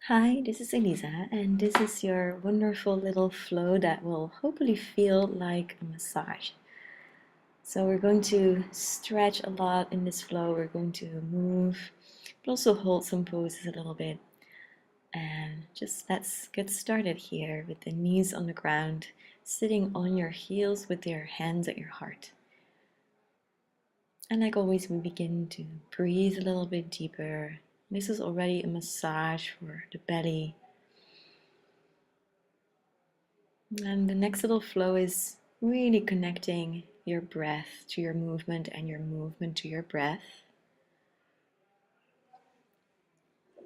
Hi, this is Elisa, and this is your wonderful little flow that will hopefully feel like a massage. So, we're going to stretch a lot in this flow, we're going to move, but also hold some poses a little bit. And just let's get started here with the knees on the ground, sitting on your heels with your hands at your heart. And like always, we begin to breathe a little bit deeper. This is already a massage for the belly. And the next little flow is really connecting your breath to your movement and your movement to your breath.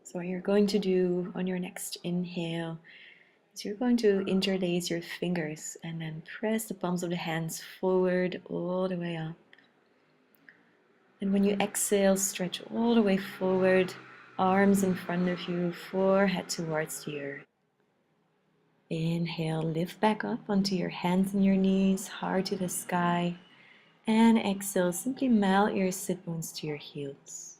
So what you're going to do on your next inhale is you're going to interlace your fingers and then press the palms of the hands forward all the way up. And when you exhale, stretch all the way forward, arms in front of you, forehead towards the earth. Inhale, lift back up onto your hands and your knees, heart to the sky. And exhale, simply melt your sit bones to your heels.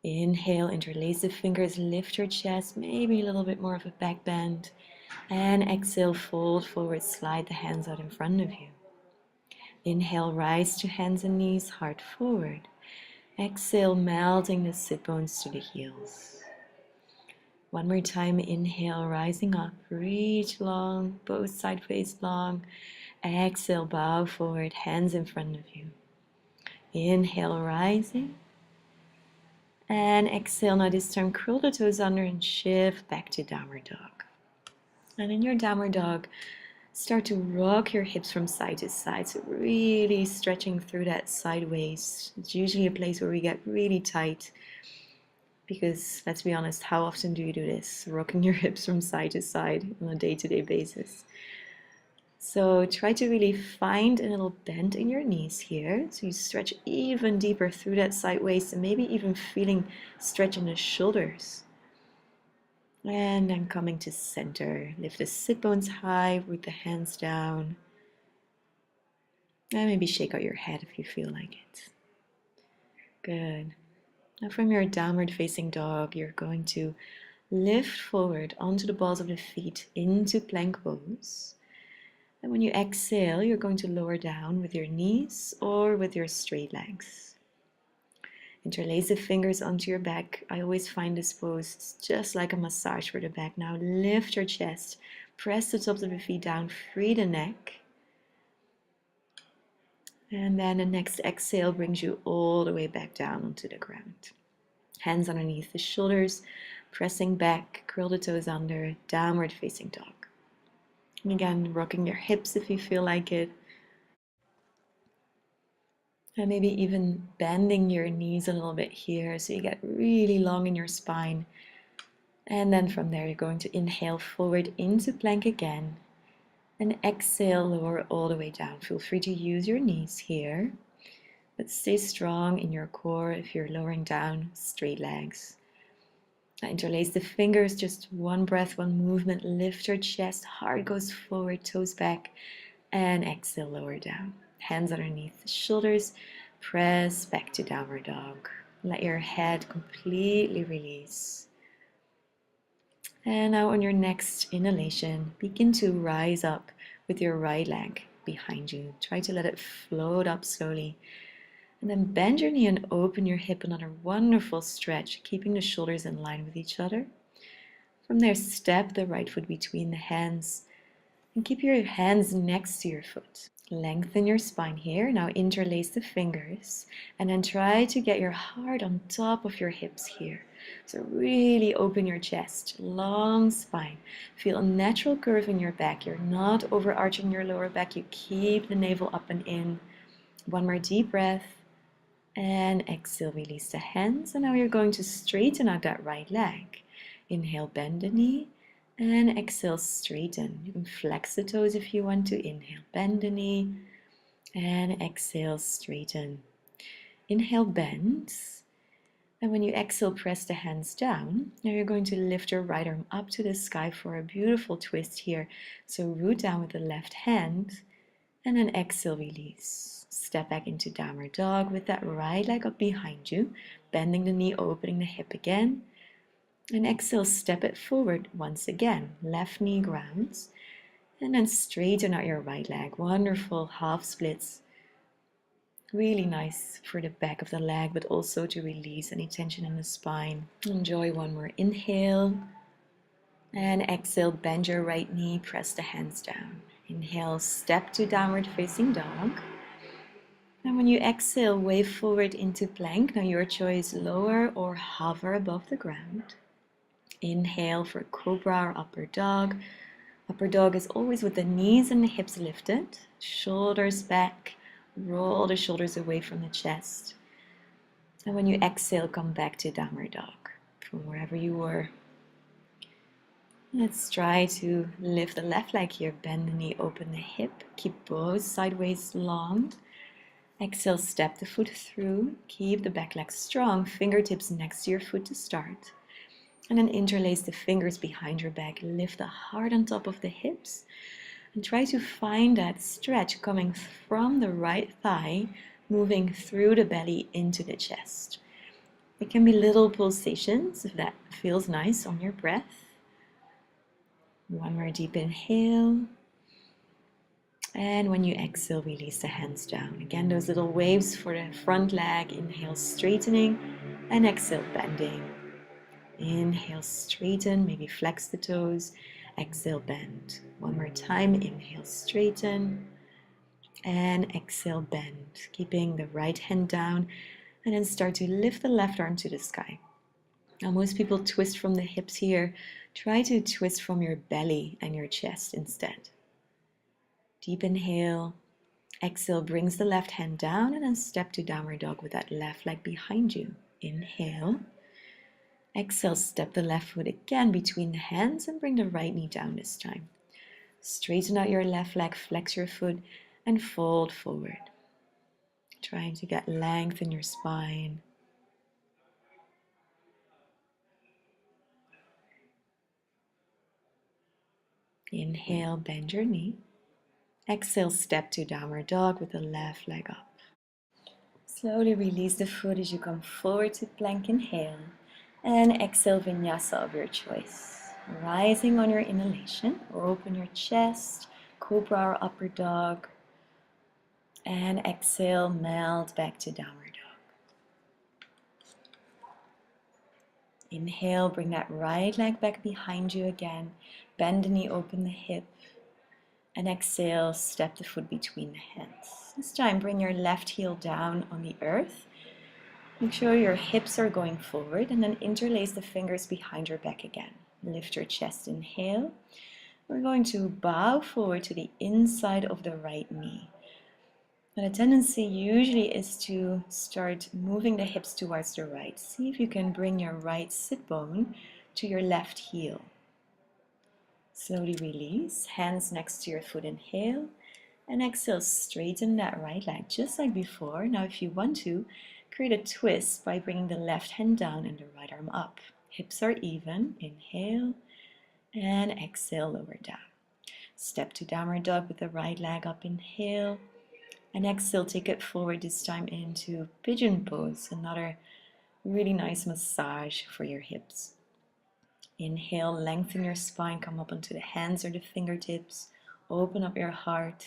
Inhale, interlace the fingers, lift your chest, maybe a little bit more of a back bend. And exhale, fold forward, slide the hands out in front of you. Inhale, rise to hands and knees, heart forward. Exhale, melting the sit bones to the heels. One more time, inhale, rising up, reach long, both sideways long. Exhale, bow forward, hands in front of you. Inhale, rising. And exhale, now this time curl the toes under and shift back to downward dog. And in your downward dog, start to rock your hips from side to side. So really stretching through that sideways. It's usually a place where we get really tight because let's be honest, how often do you do this? Rocking your hips from side to side on a day-to-day basis. So try to really find a little bend in your knees here. So you stretch even deeper through that side waist and maybe even feeling stretch in the shoulders. And then coming to center. Lift the sit bones high, root the hands down. And maybe shake out your head if you feel like it. Good. Now from your downward facing dog, you're going to lift forward onto the balls of the feet into plank pose. And when you exhale, you're going to lower down with your knees or with your straight legs. Interlace the fingers onto your back. I always find this pose just like a massage for the back. Now lift your chest, press the tops of the feet down, free the neck. And then the next exhale brings you all the way back down onto the ground. Hands underneath the shoulders, pressing back, curl the toes under, downward facing dog. And again, rocking your hips if you feel like it. And maybe even bending your knees a little bit here so you get really long in your spine. And then from there, you're going to inhale forward into plank again. And exhale, lower all the way down. Feel free to use your knees here. But stay strong in your core if you're lowering down, straight legs. Interlace the fingers, just one breath, one movement. Lift your chest, heart goes forward, toes back, and exhale, lower down. Hands underneath the shoulders, press back to downward dog. Let your head completely release. And now on your next inhalation, begin to rise up with your right leg behind you. Try to let it float up slowly. And then bend your knee and open your hip, another wonderful stretch, keeping the shoulders in line with each other. From there, step the right foot between the hands and keep your hands next to your foot. Lengthen your spine here. Now interlace the fingers and then try to get your heart on top of your hips here. So really open your chest, long spine. Feel a natural curve in your back. You're not overarching your lower back. You keep the navel up and in. One more deep breath. And exhale, release the hands. And now you're going to straighten out that right leg. Inhale, bend the knee. And exhale, straighten. You can flex the toes if you want to. Inhale, bend the knee. And exhale, straighten. Inhale, bend. And when you exhale, press the hands down. Now you're going to lift your right arm up to the sky for a beautiful twist here. So root down with the left hand. And then exhale, release. Step back into downward dog with that right leg up behind you, bending the knee, opening the hip again. And exhale, step it forward once again. Left knee grounds. And then straighten out your right leg. Wonderful half splits. Really nice for the back of the leg, but also to release any tension in the spine. Enjoy one more inhale. And exhale, bend your right knee, press the hands down. Inhale, step to downward facing dog. And when you exhale, wave forward into plank. Now your choice, lower or hover above the ground. Inhale for cobra or upper dog. Upper dog is always with the knees and the hips lifted. Shoulders back. Roll the shoulders away from the chest. And when you exhale, come back to downward dog from wherever you were. Let's try to lift the left leg here. Bend the knee, open the hip. Keep both sideways long. Exhale, step the foot through. Keep the back leg strong. Fingertips next to your foot to start. And then interlace the fingers behind your back. Lift the heart on top of the hips. And try to find that stretch coming from the right thigh, moving through the belly into the chest. It can be little pulsations if that feels nice on your breath. One more deep inhale. And when you exhale, release the hands down. Again, those little waves for the front leg. Inhale, straightening, and exhale, bending. Inhale, straighten, maybe flex the toes. Exhale, bend. One more time. Inhale, straighten, and exhale, bend. Keeping the right hand down, and then start to lift the left arm to the sky. Now, most people twist from the hips here. Try to twist from your belly and your chest instead. Deep inhale. Exhale brings the left hand down and then step to downward dog with that left leg behind you. Inhale. Exhale, step the left foot again between the hands and bring the right knee down this time. Straighten out your left leg, flex your foot, and fold forward. Trying to get length in your spine. Inhale, bend your knee. Exhale, step to downward dog with the left leg up. Slowly release the foot as you come forward to plank. Inhale. And exhale, vinyasa of your choice. Rising on your inhalation, open your chest, cobra or upper dog. And exhale, melt back to downward dog. Inhale, bring that right leg back behind you again. Bend the knee, open the hip. And exhale, step the foot between the hands. This time, bring your left heel down on the earth. Make sure your hips are going forward and then interlace the fingers behind your back again. Lift your chest, inhale. We're going to bow forward to the inside of the right knee. And the tendency usually is to start moving the hips towards the right. See if you can bring your right sit bone to your left heel. Slowly release, hands next to your foot, inhale. And exhale, straighten that right leg just like before. Now if you want to, create a twist by bringing the left hand down and the right arm up. Hips are even. Inhale and exhale, lower down. Step to downward dog with the right leg up. Inhale and exhale, take it forward, this time into pigeon pose. Another really nice massage for your hips. Inhale, lengthen your spine, come up onto the hands or the fingertips. Open up your heart.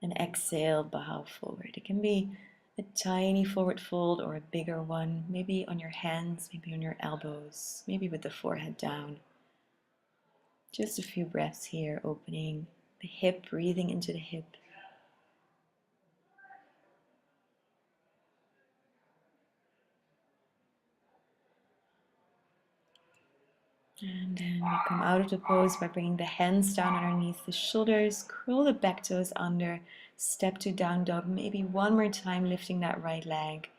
And exhale, bow forward. It can be a tiny forward fold or a bigger one, maybe on your hands, maybe on your elbows, maybe with the forehead down. Just a few breaths here, opening the hip, breathing into the hip. And then we come out of the pose by bringing the hands down underneath the shoulders, curl the back toes under, step to down dog, maybe one more time, lifting that right leg,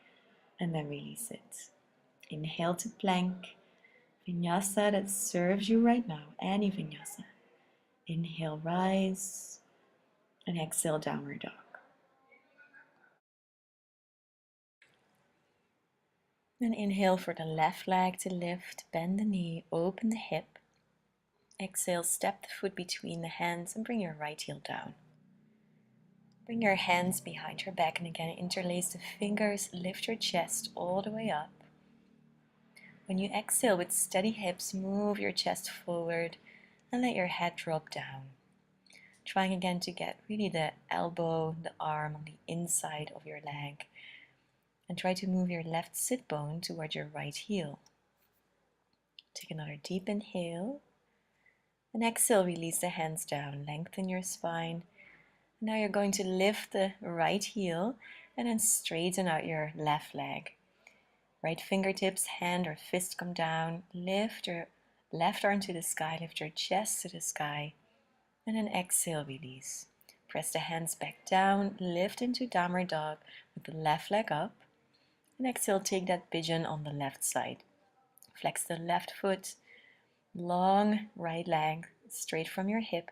and then release it. Inhale to plank. Vinyasa that serves you right now, any vinyasa. Inhale, rise, and exhale, downward dog. Then inhale for the left leg to lift, bend the knee, open the hip. Exhale, step the foot between the hands and bring your right heel down. Bring your hands behind your back and again interlace the fingers, lift your chest all the way up. When you exhale with steady hips, move your chest forward and let your head drop down. Trying again to get really the elbow, the arm on the inside of your leg. And try to move your left sit bone toward your right heel. Take another deep inhale. And exhale, release the hands down, lengthen your spine. Now you're going to lift the right heel and then straighten out your left leg. Right fingertips, hand or fist come down. Lift your left arm to the sky, lift your chest to the sky. And then exhale, release. Press the hands back down, lift into downward dog with the left leg up. And exhale, take that pigeon on the left side. Flex the left foot, long right leg straight from your hip,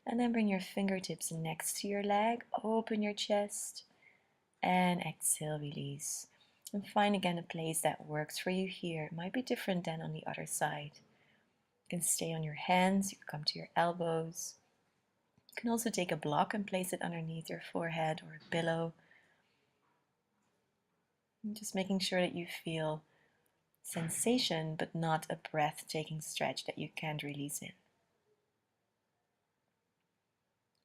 and then bring your fingertips next to your leg, open your chest, and exhale, release. And find again a place that works for you here. It might be different than on the other side. You can stay on your hands, you can come to your elbows. You can also take a block and place it underneath your forehead or a pillow. And just making sure that you feel sensation, but not a breathtaking stretch that you can't release in.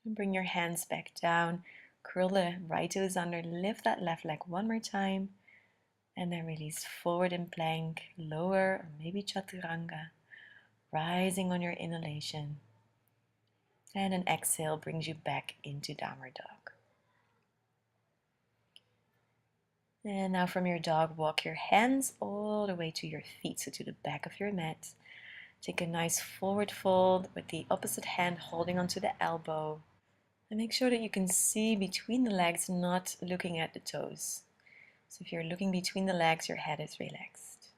And bring your hands back down, curl the right toes under, lift that left leg one more time, and then release forward in plank, lower, or maybe chaturanga, rising on your inhalation. And an exhale brings you back into downward dog. And now from your dog, walk your hands all the way to your feet, so to the back of your mat. Take a nice forward fold with the opposite hand holding onto the elbow. And make sure that you can see between the legs, not looking at the toes. So if you're looking between the legs, your head is relaxed.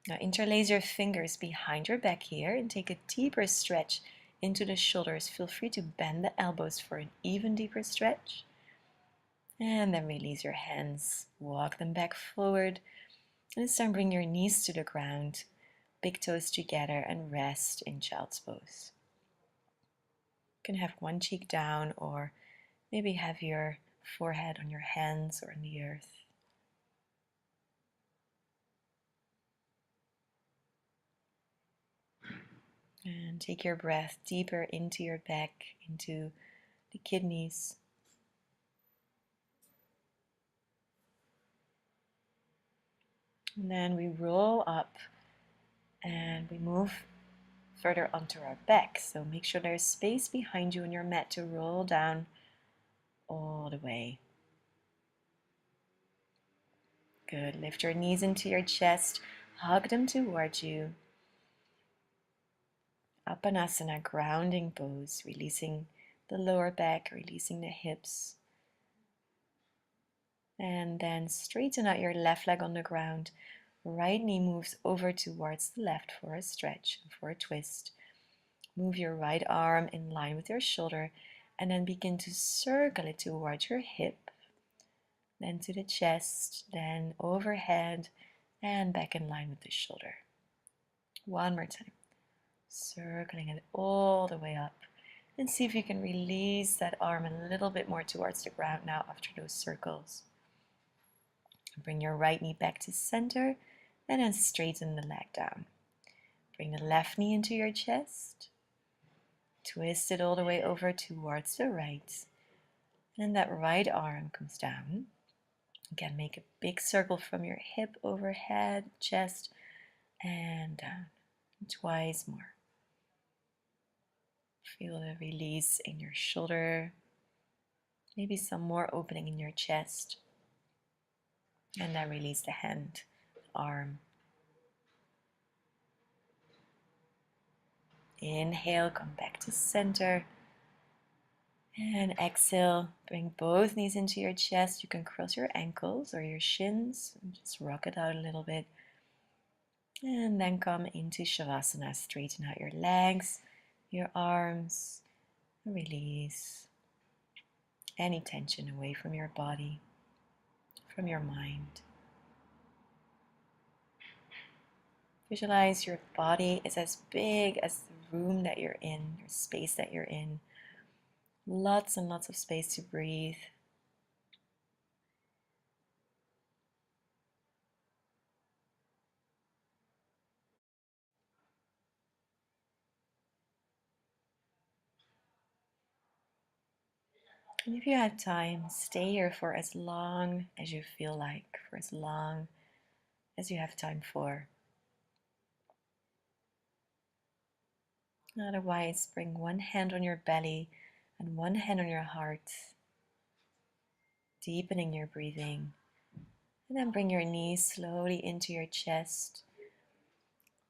Now interlace your fingers behind your back here and take a deeper stretch into the shoulders. Feel free to bend the elbows for an even deeper stretch. And then release your hands, walk them back forward. And this time bring your knees to the ground, big toes together, and rest in child's pose. You can have one cheek down or maybe have your forehead on your hands or in the earth. And take your breath deeper into your back, into the kidneys. And then we roll up and we move further onto our back. So make sure there's space behind you on your mat to roll down all the way. Good. Lift your knees into your chest, hug them towards you. Apanasana, grounding pose, releasing the lower back, releasing the hips. And then straighten out your left leg on the ground. Right knee moves over towards the left for a stretch, for a twist. Move your right arm in line with your shoulder and then begin to circle it towards your hip, then to the chest, then overhead and back in line with the shoulder. One more time. Circling it all the way up. And see if you can release that arm a little bit more towards the ground now after those circles. Bring your right knee back to center and then straighten the leg down. Bring the left knee into your chest. Twist it all the way over towards the right. And that right arm comes down. Again, make a big circle from your hip overhead, chest, and down. And twice more. Feel the release in your shoulder. Maybe some more opening in your chest. And then release the hand, arm. Inhale, come back to center. And exhale, bring both knees into your chest. You can cross your ankles or your shins and just rock it out a little bit. And then come into Shavasana. Straighten out your legs, your arms. Release any tension away from your body, from your mind. Visualize your body is as big as the room that you're in, your space that you're in. Lots and lots of space to breathe. And if you have time, stay here for as long as you feel like, for as long as you have time for. Otherwise, bring one hand on your belly and one hand on your heart, deepening your breathing. And then bring your knees slowly into your chest.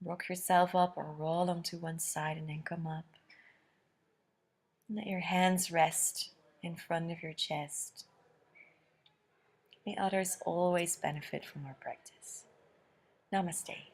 Rock yourself up or roll onto one side and then come up. And let your hands rest in front of your chest. May others always benefit from our practice. Namaste.